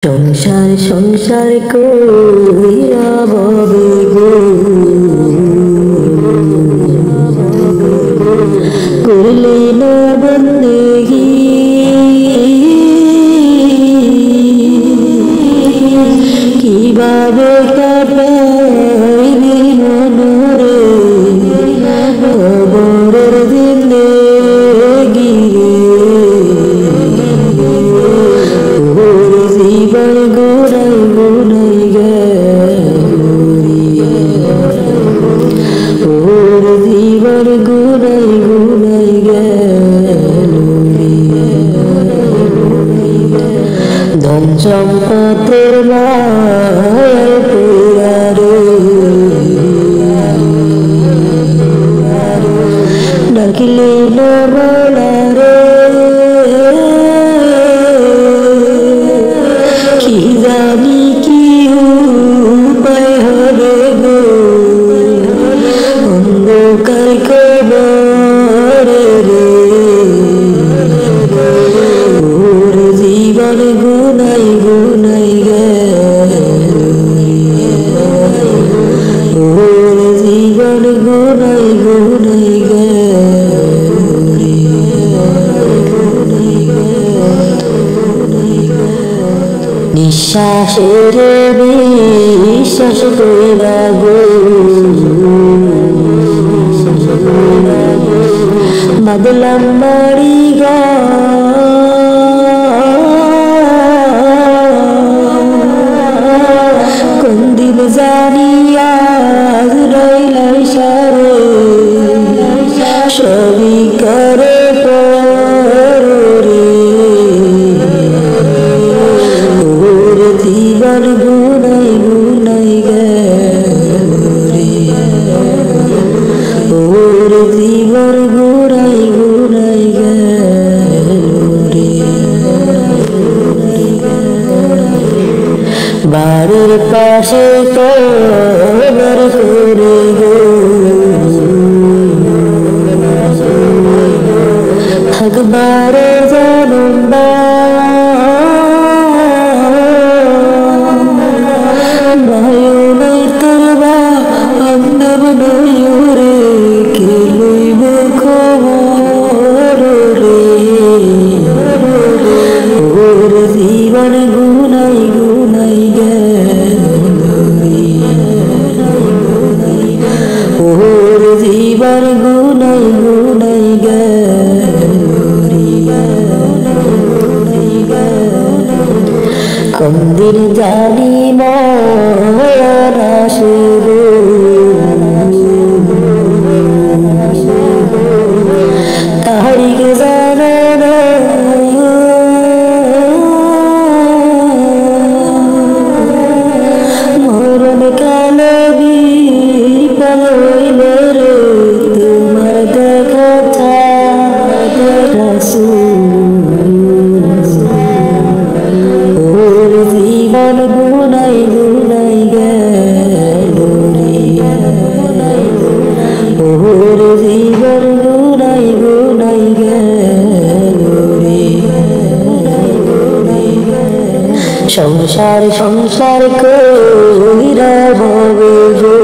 সংসার সংসার কইরা ববে গো করলে না বন্দেগি কিভাবে কাটাইবি মনরে খবরের জিন্দেগি জীবন গুনাই গুনাই ওর জীবন গুনাই গুনাই ধন সম্পদের মায়ায় পড়া রে ডাকিলে না বলা রে কি জানি কি উপায় হবে গো অন্ধকার কবরে রে ওর জীবন গুনাই গুনাই ওর জীবন গুনাই গুনাই নিঃশ্বাসের বিশ্বাস কইরা গো বাদলাম বাড়ি গা কোন দিন জানিয়া রইলাই সারে সবই করে পরে জীবন গুনাই গুনাই ওর জীবন গুনাই গুনাই বাড়ির পাশে কবর করে গো থাকবারে জানুম জীবন গুনাই গুনাই ওর জীবন গুনাই গুনাই কোন দিন জানি মরণ আসবে তারিখ জানে না মরণ কালে বিপদ হইলে রে তোমার দেখা ওর জীবন গুনাই গুনাই ওর জীবন গুনাই গুনাই সংসার সংসার কইরা ভবে গো